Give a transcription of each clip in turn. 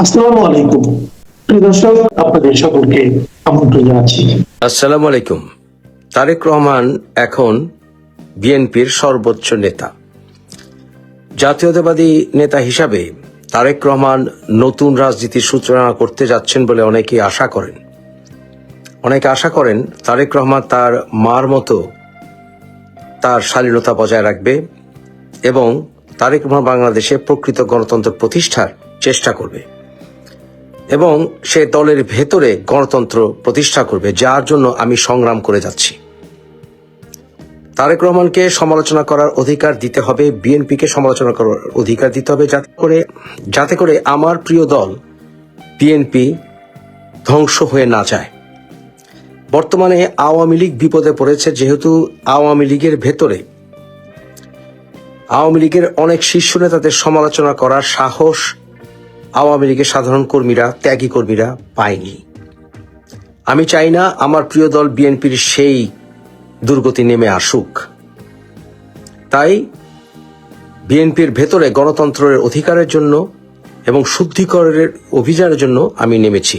আসসালামু আলাইকুম প্রিয় দর্শক, আপনাদের সকলকে আমন্ত্রণ জানাচ্ছি। আসসালামু আলাইকুম। তারেক রহমান এখন বিএনপির সর্বোচ্চ নেতা। জাতীয়তাবাদী নেতা হিসাবে তারেক রহমান নতুন রাজনীতির সূচনা করতে যাচ্ছেন বলে অনেকে আশা করেন। অনেকে আশা করেন তারেক রহমান তার মার মতো তার শালীনতা বজায় রাখবে এবং তারেক রহমান বাংলাদেশে প্রকৃত গণতন্ত্র প্রতিষ্ঠার চেষ্টা করবে এবং সে দলের ভেতরে গণতন্ত্র প্রতিষ্ঠা করবে, যার জন্য আমি সংগ্রাম করে যাচ্ছি। তারেক রহমানকে সমালোচনা করার অধিকার দিতে হবে, বিএনপিকে সমালোচনা করার অধিকার দিতে হবে, যাতে করে আমার প্রিয় দল বিএনপি ধ্বংস হয়ে না যায়। বর্তমানে আওয়ামী লীগ বিপদে পড়েছে, যেহেতু আওয়ামী লীগের ভেতরে আওয়ামী লীগের অনেক শীর্ষ নেতাদের সমালোচনা করার সাহস আওয়ামী লীগের সাধারণ কর্মীরা, ত্যাগী কর্মীরা পায়নি। আমি চাই না আমার প্রিয় দল বিএনপির সেই দুর্গতি নেমে আসুক। তাই বিএনপির ভেতরে গণতন্ত্রের অধিকারের জন্য এবং শুদ্ধিকরণের অভিযানের জন্য আমি নেমেছি।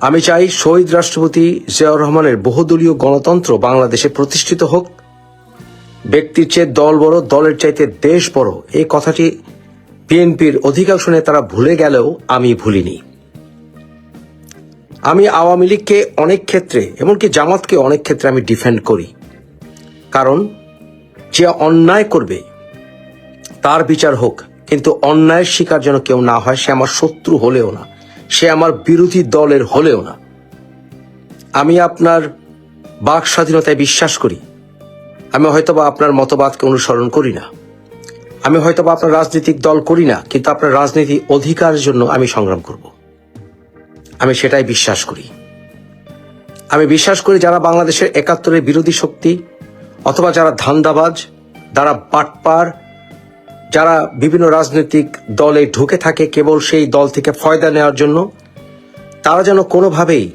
আমি চাই শহীদ রাষ্ট্রপতি জিয়াউর রহমানের বহুদলীয় গণতন্ত্র বাংলাদেশে প্রতিষ্ঠিত হোক। ব্যক্তির চেয়ে দল বড়, দলের চাইতে দেশ বড়, এই কথাটি বিএনপির অধিকাংশ নেতারা ভুলে গেলেও আমি ভুলিনি। আমি আওয়ামী লীগকে অনেক ক্ষেত্রে, এমনকি জামাতকে অনেক ক্ষেত্রে আমি ডিফেন্ড করি, কারণ যে অন্যায় করবে তার বিচার হোক, কিন্তু অন্যায়ের শিকার যেন কেউ না হয়। সে আমার শত্রু হলেও না, সে আমার বিরোধী দলের হলেও না। আমি আপনার বাক স্বাধীনতায় বিশ্বাস করি। আমি হয়তোবা আপনার মতবাদকে অনুসরণ করি না, আমি হয়তোবা আপনার রাজনৈতিক দল করি না, কিন্তু আপনার রাজনীতি অধিকারের জন্য আমি সংগ্রাম করব। আমি সেটাই বিশ্বাস করি। আমি বিশ্বাস করি যারা বাংলাদেশের একাত্তরের বিরোধী শক্তি, অথবা যারা ধান্দাবাজ, যারা বাটপার, যারা বিভিন্ন রাজনৈতিক দলে ঢুকে থাকে কেবল সেই দল থেকে ফয়দা নেওয়ার জন্য, তারা যেন কোনোভাবেই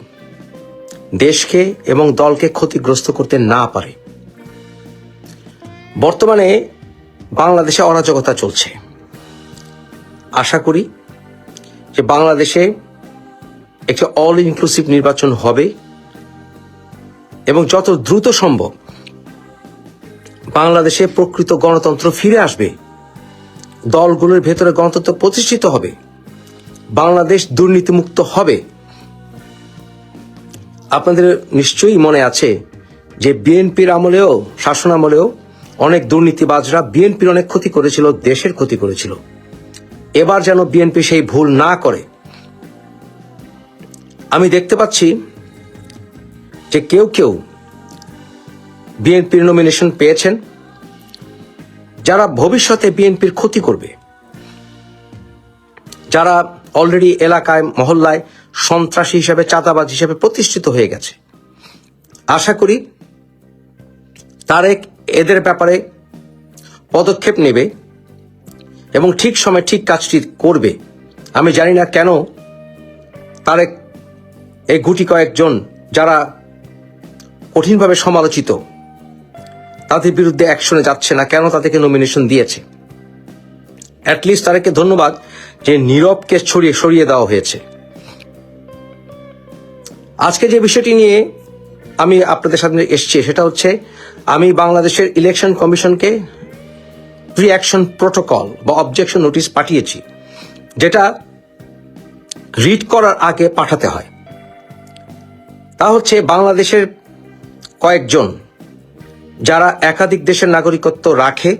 দেশকে এবং দলকে ক্ষতিগ্রস্ত করতে না পারে। বর্তমানে বাংলাদেশে অরাজকতা চলছে। আশা করি যে বাংলাদেশে একটি অল ইনক্লুসিভ নির্বাচন হবে এবং যত দ্রুত সম্ভব বাংলাদেশে প্রকৃত গণতন্ত্র ফিরে আসবে, দলগুলোর ভেতরে গণতন্ত্র প্রতিষ্ঠিত হবে, বাংলাদেশ দুর্নীতিমুক্ত হবে। আপনাদের নিশ্চয়ই মনে আছে যে বিএনপির আমলেও, শাসন আমলেও অনেক দুর্নীতিবাজরা বিএনপির অনেক ক্ষতি করেছিল, দেশের ক্ষতি করেছিল। এবার যেন বিএনপি সেই ভুল না করে। আমি দেখতে পাচ্ছি যে কেউ কেউ বিএনপির নমিনেশন পেয়েছেন যারা ভবিষ্যতে বিএনপির ক্ষতি করবে, যারা অলরেডি এলাকায় মহল্লায় সন্ত্রাসী হিসাবে, চাঁদাবাজ হিসাবে প্রতিষ্ঠিত হয়ে গেছে। আশা করি তারেক এদের ব্যাপারে পদক্ষেপ নেবে এবং ঠিক সময় ঠিক কাজটি করবে। আমি জানি না কেন তারেক এই গুটি কয়েকজন যারা কঠিনভাবে সমালোচিত, তাদের বিরুদ্ধে অ্যাকশনে যাচ্ছে না, কেন তাদেরকে নমিনেশন দিয়েছে। অ্যাটলিস্ট তাদেরকে ধন্যবাদ যে নীরবকে সরিয়ে দেওয়া হয়েছে। আজকে যে বিষয়টি নিয়ে আমি আপনাদের সামনে এসেছি সেটা হচ্ছে, আমি বাংলাদেশের ইলেকশন কমিশনকে প্রি অ্যাকশন প্রোটোকল বা অবজেকশন নোটিশ পাঠিয়েছি, যেটা রিড করার আগে পাঠাতে হয়। তা হচ্ছে বাংলাদেশের কয়েকজন যারা একাধিক দেশের নাগরিকত্ব রাখে,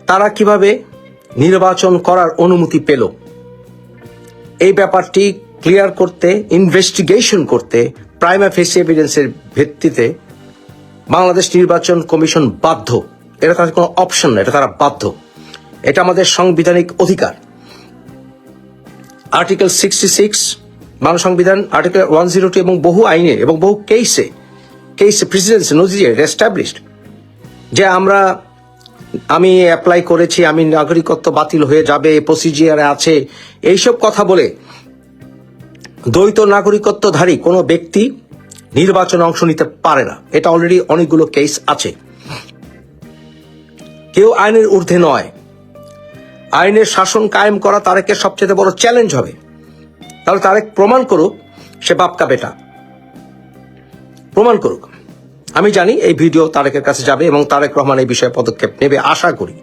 তারা কিভাবে নির্বাচন করার অনুমতি পেল, এই ব্যাপারটি ক্লিয়ার করতে, ইনভেস্টিগেশন করতে, প্রাইমা ফেসি এভিডেন্সের ভিত্তিতে বাংলাদেশ নির্বাচন কমিশন বাধ্য। এটা তাদের কোনো অপশন না, এটা তারা বাধ্য। এটা আমাদের সাংবিধানিক অধিকার। আর্টিকেল 66 বাংলা সংবিধান, আর্টিকেল 102 এবং বহু আইনে এবং বহু কেসে প্রেসিডেন্সি নজির এস্টাবলিশড যে আমি অ্যাপ্লাই করেছি, আমি নাগরিকত্ব বাতিল হয়ে যাবে, প্রসিজিয়ারে আছে, এইসব কথা বলে দ্বৈত নাগরিকত্বধারী কোনো ব্যক্তি নির্বাচনে অংশ নিতে পারে না। এটা অলরেডি অনেকগুলো কেস আছে। কেউ আইনের ঊর্ধ্বে নয়। আইনের শাসন কায়েম করা তারেকের সবচেয়ে বড় চ্যালেঞ্জ হবে। তাহলে তারেক প্রমাণ করুক সে বাপকা বেটা, প্রমাণ করুক। আমি জানি এই ভিডিও তারেকের কাছে যাবে এবং তারেক রহমান এই বিষয়ে পদক্ষেপ নেবে আশা করি।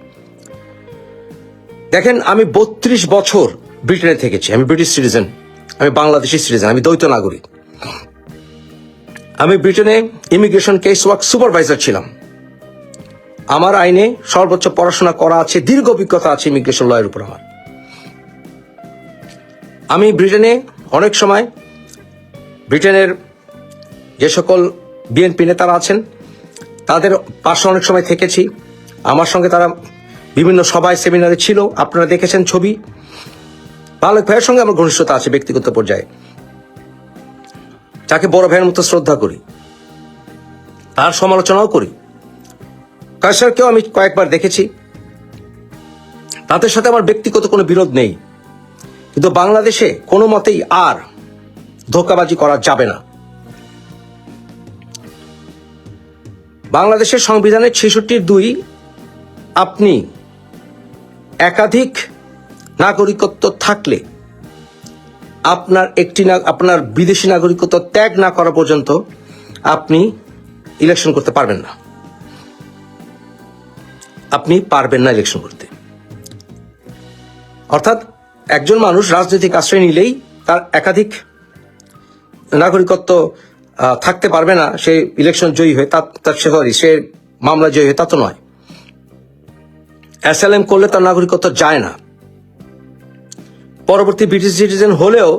দেখেন, আমি 32 বছর ব্রিটেনে থেকেছি, আমি ব্রিটিশ সিটিজেন, আমি বাংলাদেশি সিটিজেন, আমি দ্বৈত নাগরিক। আমি ব্রিটেনে ইমিগ্রেশন কেস ওয়ার্ক সুপারভাইজার ছিলাম। আমার আইনে সর্বোচ্চ পড়াশোনা করা আছে, দীর্ঘ অভিজ্ঞতা আছে ইমিগ্রেশন লয়ের উপর আমার। আমি ব্রিটেনে অনেক সময় ব্রিটেনের যে সকল বিএনপি নেতারা আছেন তাদের পাশে অনেক সময় থেকেছি। আমার সঙ্গে তারা বিভিন্ন সভায় সেমিনারে ছিল, আপনারা দেখেছেন ছবি। মালেক ভাইয়ের সঙ্গে আমার ঘনিষ্ঠতা আছে ব্যক্তিগত পর্যায়ে, তাকে বড় ভাইয়ের মতো শ্রদ্ধা করি, তার সমালোচনাও করি। কায়সারকেও আমি কয়েকবার দেখেছি, তাদের সাথে আমার ব্যক্তিগত কোনো বিরোধ নেই। কিন্তু বাংলাদেশে কোনো মতেই আর ধোঁকাবাজি করা যাবে না। বাংলাদেশের সংবিধানের 66(2) আপনি একাধিক নাগরিকত্ব থাকলে আপনার বিদেশি নাগরিকত্ব ত্যাগ না করা পর্যন্ত আপনি ইলেকশন করতে পারবেন না। আপনি পারবেন না ইলেকশন করতে। অর্থাৎ একজন মানুষ রাজনৈতিক আশ্রয় নিলেই তার একাধিক নাগরিকত্ব থাকতে পারবে না, সে ইলেকশন জয়ী হয়ে সে মামলা জয়ী হয়ে তা তো নয়। অ্যাসাইলাম করলে তার নাগরিকত্ব যায় না। পরবর্তী ব্রিটিশ সিটিজেন হলেও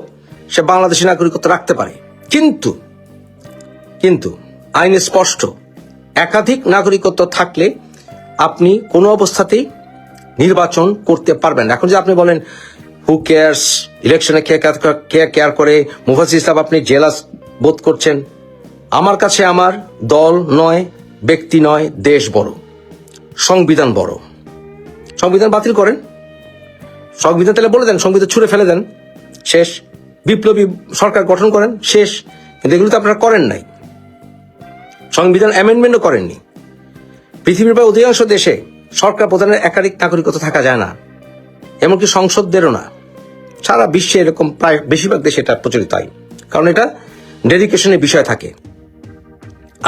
সে বাংলাদেশি নাগরিকত্ব রাখতে পারে। কিন্তু আইনে স্পষ্ট, একাধিক নাগরিকত্ব থাকলে আপনি কোনো অবস্থাতেই নির্বাচন করতে পারবেন না। এখন যে আপনি বলেন হু কেয়ার্স, ইলেকশনে কে কেয়ার করে, মুফাজ্জিল সাহেব আপনি জেলাস বোধ করছেন। আমার কাছে আমার দল নয়, ব্যক্তি নয়, দেশ বড়, সংবিধান বড়। সংবিধান বাতিল করেন, সংবিধান তাহলে বলে দেন, সংবিধান ছুঁড়ে ফেলে দেন, শেষ। বিপ্লবী সরকার গঠন করেন, শেষ। কিন্তু এগুলো তো আপনারা করেন নাই, সংবিধান অ্যামেন্ডমেন্টও করেননি। পৃথিবীর প্রায় অধিকাংশ দেশে সরকার প্রধানের একাধিক নাগরিকত্ব থাকা যায় না, এমনকি সংসদদেরও না। সারা বিশ্বে এরকম প্রায় বেশিরভাগ দেশে এটা প্রচলিত হয়, কারণ এটা ডেডিকেশনের বিষয় থাকে।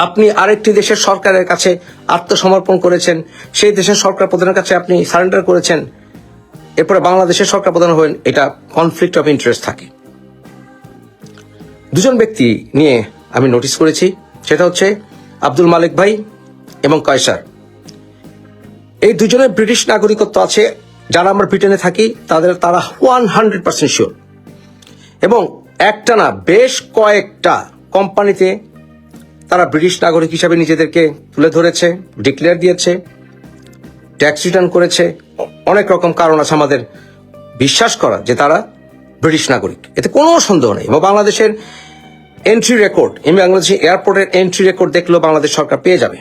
আপনি আরেকটি দেশের সরকারের কাছে আত্মসমর্পণ করেছেন, সেই দেশের সরকার প্রধানের কাছে আপনি সারেন্ডার করেছেন, এরপরে বাংলাদেশের সরকার প্রধান হবেন, এটা কনফ্লিক্ট অফ ইন্টারেস্ট থাকে। দুজন ব্যক্তি নিয়ে আমি নোটিস করেছি, সেটা হচ্ছে আব্দুল মালেক ভাই এবং কায়সার। এই দুজনের ব্রিটিশ নাগরিকত্ব আছে। যারা আমরা ব্রিটেনে থাকি তারা 100% শিওর, এবং একটা না বেশ কয়েকটা কোম্পানিতে তারা ব্রিটিশ নাগরিক হিসাবে নিজেদেরকে তুলে ধরেছে, ডিক্লেয়ার দিয়েছে, ট্যাক্স রিটার্ন করেছে। অনেক রকম কারণ আছে আমাদের বিশ্বাস করা যে তারা ব্রিটিশ নাগরিক, এতে কোনো সন্দেহ নেই। এবং বাংলাদেশের এন্ট্রি রেকর্ড, বাংলাদেশের এয়ারপোর্টের এন্ট্রি রেকর্ড দেখলেও বাংলাদেশ সরকার পেয়ে যাবে।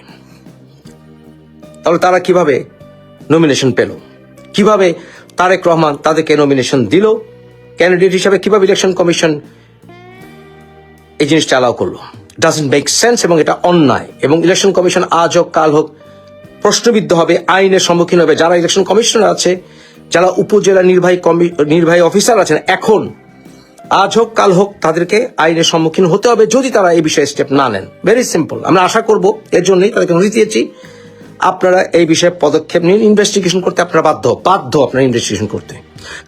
তাহলে তারা কিভাবে নমিনেশন পেল, কিভাবে তারেক রহমান তাদেরকে নমিনেশন দিল, ক্যান্ডিডেট হিসাবে কিভাবে ইলেকশন কমিশন এই জিনিসটা অ্যালাউ করলো, ডাজন্ট মেক সেন্স, এবং এটা অন্যায়। এবং ইলেকশন কমিশন আজ হোক কাল হোক প্রশ্নবিদ্ধ হবে, আইনের সম্মুখীন হবে। যারা ইলেকশন কমিশনার আছে, যারা উপজেলা নির্বাহী অফিসার আছেন, এখন আজ হোক কাল হোক তাদেরকে আইনের সম্মুখীন হতে হবে যদি তারা এই বিষয়ে স্টেপ না নেন। Very simple. আমরা আশা করব, এর জন্যই তাদেরকে নোটিশ দিয়েছি, আপনারা এই বিষয়ে পদক্ষেপ নিন। ইনভেস্টিগেশন করতে আপনারা বাধ্য আপনারা ইনভেস্টিগেশন করতে,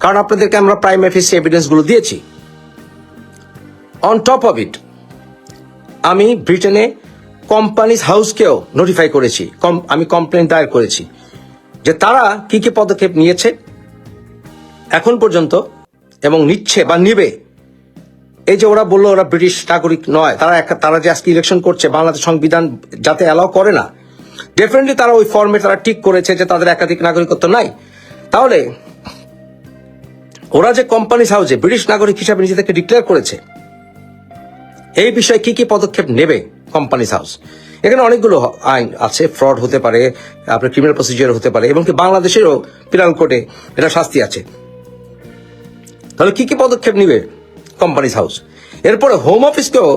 কারণ আপনাদেরকে আমরা প্রাইমারি ফেসি এভিডেন্স গুলো দিয়েছি। অন টপ অফ ইট, আমি ব্রিটেনে কোম্পানিজ হাউসকেও নোটিফাই করেছি, আমি কমপ্লেন দায়ের করেছি যে তারা কি কি পদক্ষেপ নিয়েছে এখন পর্যন্ত এবং নিচ্ছে বা নিবে। এই যে ওরা বললো ওরা ব্রিটিশ নাগরিক নয়, তারা যে আজকে ইলেকশন করছে বাংলাদেশ সংবিধান যাতে অ্যালাউ করে না, ডেফিনেটলি তারা ওই ফর্মে তারা ঠিক করেছে যে তাদের একাধিক নাগরিকত্ব নাই। তাহলে ওরা যে কোম্পানিজ হাউসে ব্রিটিশ নাগরিক হিসাবে নিজেদেরকে ডিক্লেয়ার করেছে, এই বিষয়ে কি কি পদক্ষেপ নেবে কোম্পানিজ হাউস? এখানে অনেকগুলো আইন আছে, ফ্রড হতে পারে, আপনার ক্রিমিনাল প্রসিজিওর হতে পারে, এবং কি বাংলাদেশেরও পিনাল কোডে এটা শাস্তি আছে। তাহলে কি কি পদক্ষেপ নিবে কোম্পানিজ হাউস? এরপরে হোম অফিসকেও,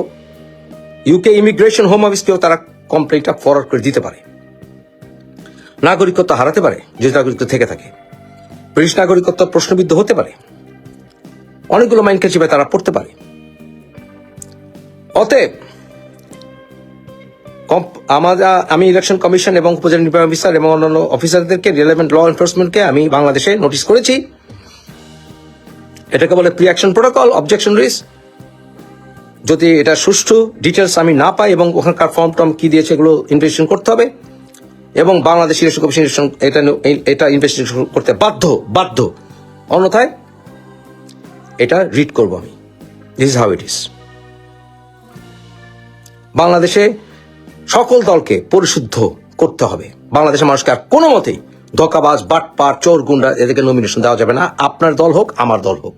ইউকে ইমিগ্রেশন হোম অফিসকেও তারা কমপ্লেইনটা ফরওয়ার্ড করে দিতে পারে, নাগরিকত্ব হারাতে পারে যদি নাগরিকত্ব থেকে থাকে। ব্রিটিশ নাগরিকত্ব প্রশ্নবিদ্ধ হতে পারে, অনেকগুলো মাইন্ডকে চিপে তারা পড়তে পারে। অতএব আমি ইলেকশন কমিশন এবং উপজেলা নির্বাচন অফিসার এবং অন্যান্য অফিসারদেরকে, রিলেভেন্ট ল এনফোর্সমেন্টকে আমি বাংলাদেশে নোটিশ করেছি। এটাকে বলে pre action protocol, objection risk. যদি এটা সুষ্ঠু ডিটেলস আমি না পাই এবং ওখানকার ফর্ম টর্ম কি দিয়েছে এগুলো ইনভেস্টিগেশন করতে হবে এবং বাংলাদেশ ইলেকশন কমিশন এটা ইনভেস্টিগেশন করতে বাধ্য। অন্যথায় এটা রিড করব আমি। This is how it is. বাংলাদেশে সকল দলকে পরিশুদ্ধ করতে হবে। বাংলাদেশের মানুষকে আর কোনো মতেই ধোঁকাবাজ, বাটপার, চোর, গুন্ডা এদেরকে নমিনেশন দেওয়া যাবে না। আপনার দল হোক, আমার দল হোক,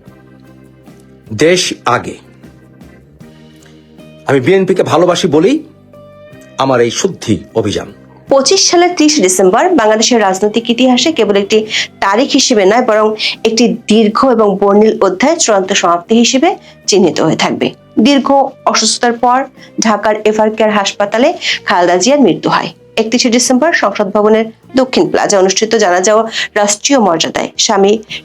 দেশ আগে। আমি বিএনপিকে ভালোবাসি বলেই আমার এই শুদ্ধি অভিযান। 25 সালের 30 ডিসেম্বর বাংলাদেশের রাজনৈতিক ইতিহাসে কেবল একটি তারিখ হিসেবে নয়, বরং একটি দীর্ঘ এবং বর্ণিল অধ্যায় চূড়ান্ত সমাপ্তি হিসেবে চিহ্নিত হয়ে থাকবে। দীর্ঘ অসুস্থতার পর ঢাকার এভারকেয়ার হাসপাতালে খালেদা জিয়ার মৃত্যু হয়। 31 ডিসেম্বর সংসদ ভবনের দক্ষিণ প্লাজা অনুষ্ঠিত জানাজা ও রাষ্ট্রীয় মর্যাদায়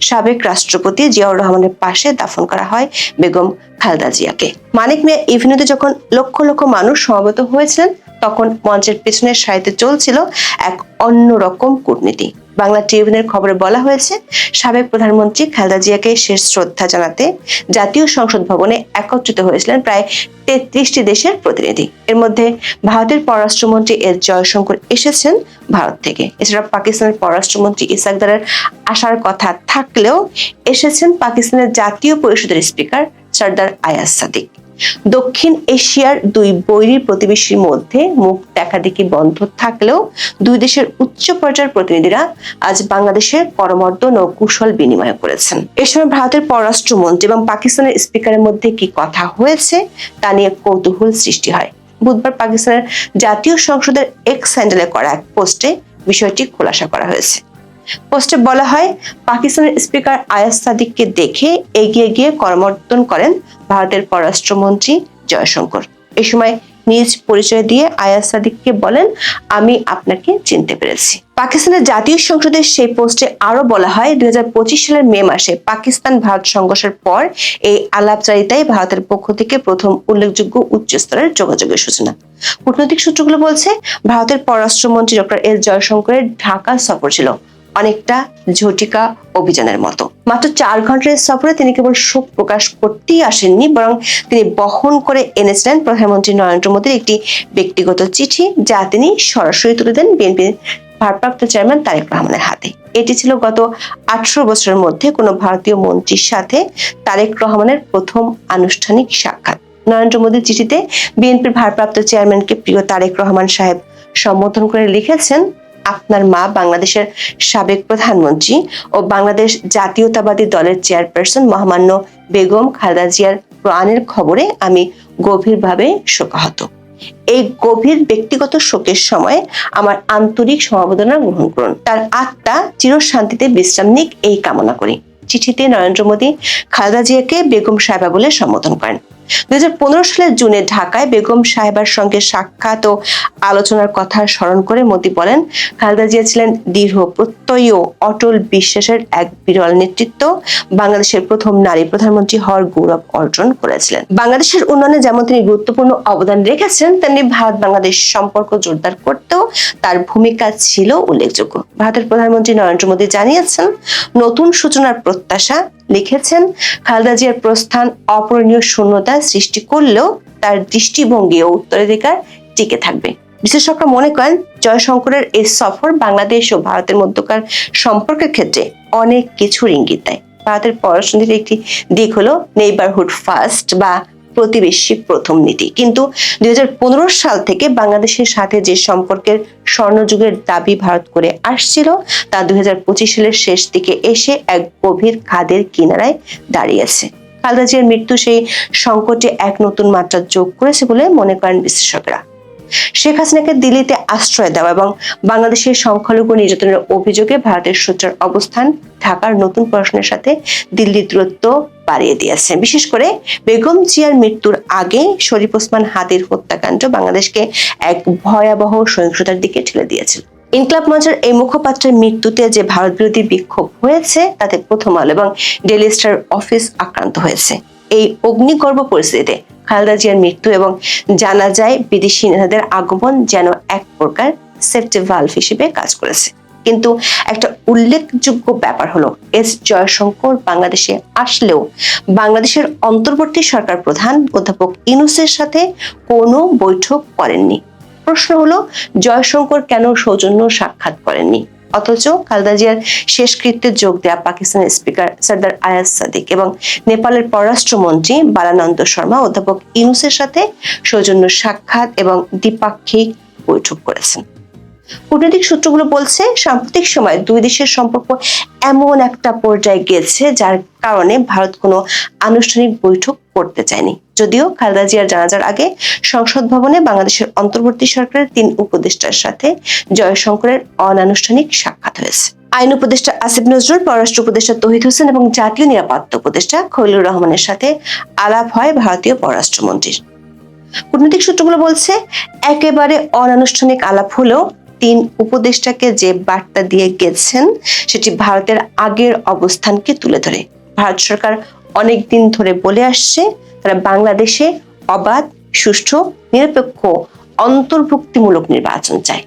সাবেক রাষ্ট্রপতি জিয়াউর রহমানের পাশে দাফন করা হয় বেগম খালেদা জিয়াকে। মানিক মিয়া এভিনিউতে যখন লক্ষ লক্ষ মানুষ সমবেত হয়েছিলেন, তখন মঞ্চের পেছনের সারিতে চলছিল এক অন্যরকম কূটনীতি। বাংলা ট্রিবিউনের খবরে বলা হয়েছে, সাবেক প্রধানমন্ত্রী খালেদা জিয়াকে শেষ শ্রদ্ধা জানাতে জাতীয় সংসদ ভবনে একত্রিত হয়েছিলেন প্রায় 33টি দেশের প্রতিনিধি। এর মধ্যে ভারতের পররাষ্ট্রমন্ত্রী এস জয়শঙ্কর এসেছেন ভারত থেকে। এছাড়া পাকিস্তানের পররাষ্ট্রমন্ত্রী ইসাক দারের আসার কথা থাকলেও এসেছেন পাকিস্তানের জাতীয় পরিষদের স্পিকার সরদার আয়াজ সাদিক। দক্ষিণ এশিয়ার দুই বৈরী প্রতিবেশীর মধ্যে মুখ দেখাদেখি বন্ধ থাকলেও দুই দেশের উচ্চ পর্যায়ের প্রতিনিধিরা আজ বাংলাদেশের করমর্দন ও কুশল বিনিময় করেছেন। এ সময় ভারতের পররাষ্ট্রমন্ত্রী এবং পাকিস্তানের স্পিকারের মধ্যে কি কথা হয়েছে তা নিয়ে কৌতূহল সৃষ্টি হয়। বুধবার পাকিস্তানের জাতীয় সংসদের এক্স হ্যান্ডেলে করা এক পোস্টে বিষয়টি খোলাসা করা হয়েছে। পোস্টে বলা হয়, পাকিস্তানের স্পিকার আয়াজ সাদিককে দেখে এগিয়ে গিয়ে করমর্দন করেন ভারতের পররাষ্ট্রমন্ত্রী জয়শঙ্কর। এ সময় নিজ পরিচয় দিয়ে আয়াজ সাদিককে বলেন, আমি আপনাকে চিনতে পেরেছি। পাকিস্তানের জাতীয় সংসদের সেই পোস্টে আরো বলা হয়, 2025 সালের মে মাসে পাকিস্তান ভারত সংঘর্ষের পর এই আলাপচারিতায় ভারতের পক্ষ থেকে প্রথম উল্লেখযোগ্য উচ্চস্তরের যোগাযোগের সূচনা। কূটনৈতিক সূত্রগুলো বলছে, ভারতের পররাষ্ট্রমন্ত্রী ডক্টর এস জয়শঙ্করের ঢাকা সফর ছিল অনেকটা ঝটিকা অভিযানের মতো। মাত্র 4 ঘন্টার সফরে তিনি কেবল শোক প্রকাশ করতেই আসেননি, বরং তিনি বহন করে এনেছিলেন প্রধানমন্ত্রী নরেন্দ্র মোদীর একটি ব্যক্তিগত চিঠি, যা তিনি সরাসরি তুলে দেন বিএনপির ভারপ্রাপ্ত চেয়ারম্যান তারেক রহমানের হাতে। এটি ছিল গত 18 বছরের মধ্যে কোনো ভারতীয় মন্ত্রীর সাথে তারেক রহমানের প্রথম আনুষ্ঠানিক সাক্ষাৎ। নরেন্দ্র মোদীর চিঠিতে বিএনপির ভারপ্রাপ্ত চেয়ারম্যানকে প্রিয় তারেক রহমান সাহেব সম্বোধন করে লিখেছেন, আপনার মা বাংলাদেশের সাবেক প্রধানমন্ত্রী ও বাংলাদেশ জাতীয়তাবাদী দলের চেয়ারপারসন মহামান্য বেগম খালেদা জিয়ার প্রাণের খবরে আমি গভীরভাবে শোকাহত। এই গভীর ব্যক্তিগত শোকের সময় আমার আন্তরিক সমবেদনা গ্রহণ করুন। তার আত্মা চিরশান্তিতে বিশ্রাম নিক এই কামনা করি। চিঠিতে নরেন্দ্র মোদী খালেদা জিয়াকে বেগম সাহেবা বলে সম্বোধন করেন। 2015 সালের জুনে ঢাকায় বেগম সাহেবার সঙ্গে সাক্ষাৎ ও আলোচনার কথা স্মরণ করে মোদী বলেন, খালেদা জিয়া ছিলেন দৃঢ় প্রত্যয়ী ও অটল বিশ্বাসের এক বিরল নেতৃত্ব। বাংলাদেশের প্রথম নারী প্রধানমন্ত্রী হওয়ার গৌরব অর্জন করেছিলেন। বাংলাদেশের উন্নয়নে যেমন তিনি গুরুত্বপূর্ণ অবদান রেখেছেন, তেমনি ভারত বাংলাদেশ সম্পর্ক জোরদার করতেও তার ভূমিকা ছিল উল্লেখযোগ্য। ভারতের প্রধানমন্ত্রী নরেন্দ্র মোদী জানিয়েছেন, নতুন সূচনার প্রত্যাশা। লিখেছেন, খালেদা জিয়ার প্রস্থান অপূরণীয় শূন্যতা সৃষ্টি করলেও তার দৃষ্টিভঙ্গি ও উত্তরাধিকার টিকে থাকবে। বিশেষজ্ঞরা মনে করেন, জয়শঙ্করের এই সফর বাংলাদেশ ও ভারতের মধ্যকার সম্পর্কের ক্ষেত্রে অনেক কিছুর ইঙ্গিত দেয়। ভারতের পররাষ্ট্রনীতির একটি দিক হলো নেইবারহুড ফার্স্ট বা প্রতিবেশী প্রথম নীতি, কিন্তু 2015 সাল থেকে বাংলাদেশের সাথে যে সম্পর্কের স্বর্ণযুগের দাবি ভারত করে আসছিল, তা 2025 সালের শেষ দিকে এসে এক গভীর খাদের কিনারায় দাঁড়িয়েছে। খালেদা জিয়ার মৃত্যু সেই সংকটে এক নতুন মাত্রা যোগ করেছে বলে মনে করেন বিশ্লেষকরা। শেখ হাসিনাকে দিল্লিতে আশ্রয় দেওয়া এবং বাংলাদেশের সংখ্যালঘু নির্যাতনের অভিযোগে ভারতের সোচ্চার অবস্থান ঢাকার নতুন প্রশ্নের সাথে দিল্লির দূরত্ব বাড়িয়ে দিয়েছে। বিশেষ করে বেগম জিয়ার মৃত্যুর আগে শরীফ ওসমান হাদির হত্যাকাণ্ড বাংলাদেশকে এক ভয়াবহ সহিংসতার দিকে ঠেলে দিয়েছিল। ইনকলাব মঞ্চের এই মুখপাত্রের মৃত্যুতে যে ভারত বিরোধী বিক্ষোভ হয়েছে তাতে প্রথম আলো এবং ডেইলি স্টার অফিস আক্রান্ত হয়েছে। এই অগ্নিগর্ভ পরিস্থিতিতে খালেদা জিয়ার মৃত্যু এবং জানা যায় বিদেশি নেতাদের আগমন যেন এক প্রকার সেফটি ভালভ হিসেবে কাজ করেছে। কিন্তু একটা উল্লেখযোগ্য ব্যাপার হলো এস জয়শঙ্কর বাংলাদেশে আসলেও বাংলাদেশের অন্তর্বর্তী সরকার প্রধান অধ্যাপক ইউনূসের সাথে কোনো বৈঠক করেননি। প্রশ্ন হলো জয়শঙ্কর কেন সৌজন্য সাক্ষাৎ করেননি, অথচ খালেদা জিয়ার শেষকৃত্যে যোগ দেয়া পাকিস্তানের স্পিকার সরদার আয়াজ সাদিক এবং নেপালের পররাষ্ট্রমন্ত্রী বালানন্দ শর্মা অধ্যাপক ইউনূসের সাথে সৌজন্য সাক্ষাৎ এবং দ্বিপাক্ষিক বৈঠক করেছেন। কূটনৈতিক সূত্রগুলো বলছে সাম্প্রতিক সময়ে দুই দেশের সম্পর্ক এমন একটা পর্যায়ে গিয়েছে যার কারণে ভারত কোনো আনুষ্ঠানিক বৈঠক করতে চায়নি। যদিও খালেদা জিয়ার জানাজার আগে সংসদ ভবনে বাংলাদেশের অন্তর্বর্তী সরকারের 3 উপদেষ্টার সাথে জয়শঙ্করের অনানুষ্ঠানিক সাক্ষাৎ হয়েছে। আইন উপদেষ্টা আসিফ নজরুল, পররাষ্ট্র উপদেষ্টা তৌহিদ হোসেন এবং জাতীয় নিরাপত্তা উপদেষ্টা খলিলুর রহমানের সাথে আলাপ হয় ভারতীয় পররাষ্ট্রমন্ত্রীর। কূটনৈতিক সূত্রগুলো বলছে একেবারে অনানুষ্ঠানিক আলাপ হলেও 3 উপদেষ্টাকে যে বার্তা দিয়ে গেছেন সেটি ভারতের আগের অবস্থানকে তুলে ধরে। ভারত সরকার অনেকদিন ধরে বলে আসছে তারা বাংলাদেশে অবাধ, সুষ্ঠু, নিরপেক্ষ, অন্তর্ভুক্তিমূলক নির্বাচন চায়।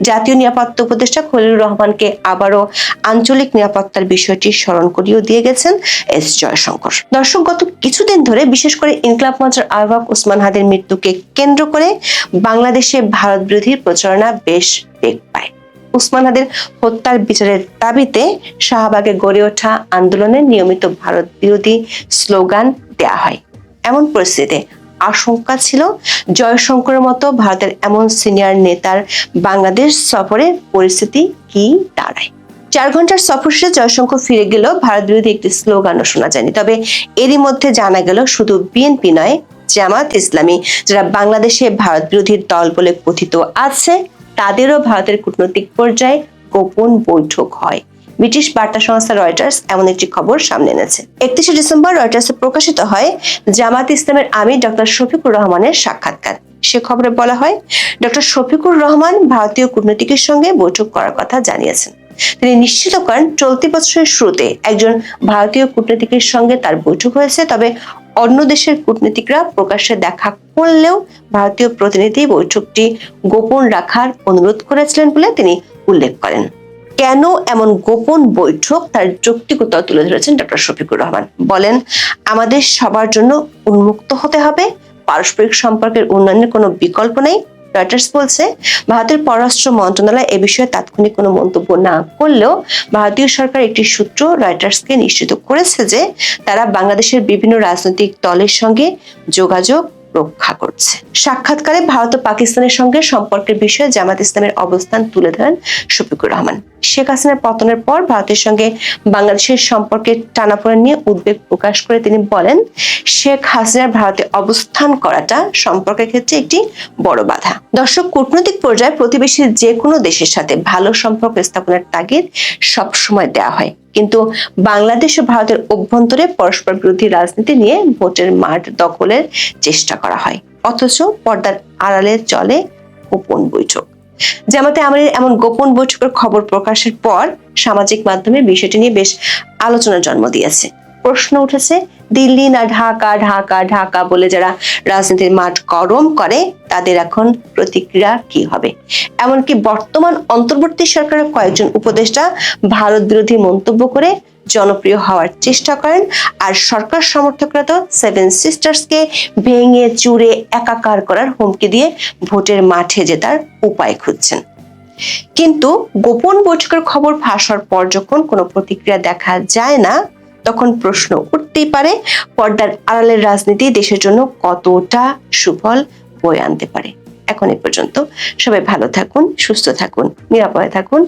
জাতীয় নিরাপত্তা উপদেষ্টা খলিলুর রহমানকে আবারও আঞ্চলিক নিরাপত্তার বিষয়টি স্মরণ করিয়েও দিয়ে গেছেন এস জয়শঙ্কর। দর্শক, গত কিছুদিন ধরে বিশেষ করে ইনকলাব মঞ্চের আহ্বায়ক ওসমান হাদির মৃত্যুকে কেন্দ্র করে বাংলাদেশে ভারত বিরোধী প্রচারণা বেশ বেগ পায়। ওসমান হাদির হত্যার বিচারের দাবিতে শাহবাগে গড়ে ওঠা আন্দোলনে নিয়মিত ভারত বিরোধী স্লোগান দেয়া হয়। এমন পরিস্থিতিতে আশঙ্কা ছিল জয়শঙ্করের মতো ভারতের এমন সিনিয়র নেতার বাংলাদেশ সফরের পরিস্থিতি কি দাঁড়ায়। 4 ঘন্টার সফর শেষে জয়শঙ্কর ফিরে গেল, ভারত বিরোধী একটি স্লোগানও শোনা যায়নি। তবে এরই মধ্যে জানা গেল শুধু বিএনপি নয়, জামাত ইসলামী যারা বাংলাদেশে ভারত বিরোধী দল বলে কথিত আছে তাদেরও ভারতের কূটনৈতিক পর্যায়ে গোপন বৈঠক হয়। ব্রিটিশ বার্তা সংস্থা রয়টার্স এমন একটি খবর সামনে এনেছে। 31 ডিসেম্বর রয়টার্সে প্রকাশিত হয় জামাত ইসলামের আমির ডক্টর শফিকুর রহমানের সাক্ষাৎকার। সে খবরে বলা হয় ডক্টর শফিকুর রহমান ভারতীয় কূটনীতিকের সঙ্গে বৈঠক করার কথা জানিয়েছেন। তিনি নিশ্চিত করেন চলতি বছরের শুরুতে একজন ভারতীয় কূটনীতিকের সঙ্গে তার বৈঠক হয়েছে। তবে অন্য দেশের কূটনীতিকরা প্রকাশ্যে দেখা করলেও ভারতীয় প্রতিনিধি বৈঠকটি গোপন রাখার অনুরোধ করেছিলেন বলে তিনি উল্লেখ করেন। কেন এমন গোপন বৈঠক তার যৌক্তিকতা তুলে ধরেছেন ডক্টর শফিকুর রহমান। বলেন, আমাদের সবার জন্য উন্মুক্ত হতে হবে, পারস্পরিক সম্পর্কের উন্নয়নের কোনো বিকল্প নেই। রয়টার্স বলছে ভারতের পররাষ্ট্র মন্ত্রণালয় এ বিষয়ে তাৎক্ষণিক কোনো মন্তব্য না করলেও ভারতীয় সরকার একটি সূত্র রয়টার্সকে নিশ্চিত করেছে যে তারা বাংলাদেশের বিভিন্ন রাজনৈতিক দলের সঙ্গে যোগাযোগ রক্ষা করছে। সাক্ষাৎকারে ভারত ও পাকিস্তানের সঙ্গে সম্পর্কের বিষয়ে জামাত ইসলামের অবস্থান তুলে ধরেন শফিকুর রহমান। শেখ হাসিনার পতনের পর ভারতের সঙ্গে বাংলাদেশের সম্পর্কের টানাপোড়েন নিয়ে উদ্বেগ প্রকাশ করে তিনি বলেন, শেখ হাসিনার ভারতে অবস্থান করাটা সম্পর্কের ক্ষেত্রে একটি বড় বাধা। দর্শক, কূটনৈতিক পর্যায়ে প্রতিবেশী যে কোনো দেশের সাথে ভালো সম্পর্ক স্থাপনের তাগিদ সবসময় দেওয়া হয়, কিন্তু বাংলাদেশ ও ভারতের অভ্যন্তরে পরস্পর বিরোধী রাজনীতি নিয়ে ভোটের মাঠ দখলের চেষ্টা করা হয়, অথচ পর্দার আড়ালে চলে গোপন বৈঠক। জামাতে আমিরের এমন গোপন বৈঠকের খবর প্রকাশের পর সামাজিক মাধ্যমে বিষয়টি নিয়ে বেশ আলোচনার জন্ম দিয়েছে। প্রশ্ন উঠেছে, দিল্লি না ঢাকা, ঢাকা ঢাকা বলে যারা রাজনীতির মাঠ গরম করে তাদের এখন প্রতিক্রিয়া কি হবে। এমনকি বর্তমান অন্তর্বর্তী সরকারের কয়েকজন উপদেষ্টা ভারত বিরোধী মন্তব্য করে জনপ্রিয় হওয়ার চেষ্টা করেন, আর সরকার সমর্থকরা তো 7 সিস্টার্সকে ভেঙে চুরে একাকার করার হুমকি দিয়ে ভোটের মাঠে জেতার উপায় খুঁজছেন। কিন্তু গোপন বৈঠকের খবর ফাঁস হওয়ার পর যখন কোনো প্রতিক্রিয়া দেখা যায় না, তখন প্রশ্ন উঠতেই পারে পর্দার আড়ালের রাজনীতি দেশের জন্য কতটা সুফল বয়ে আনতে পারে। এখন এ পর্যন্ত সবাই ভালো থাকুন, সুস্থ থাকুন, নিরাপদে থাকুন।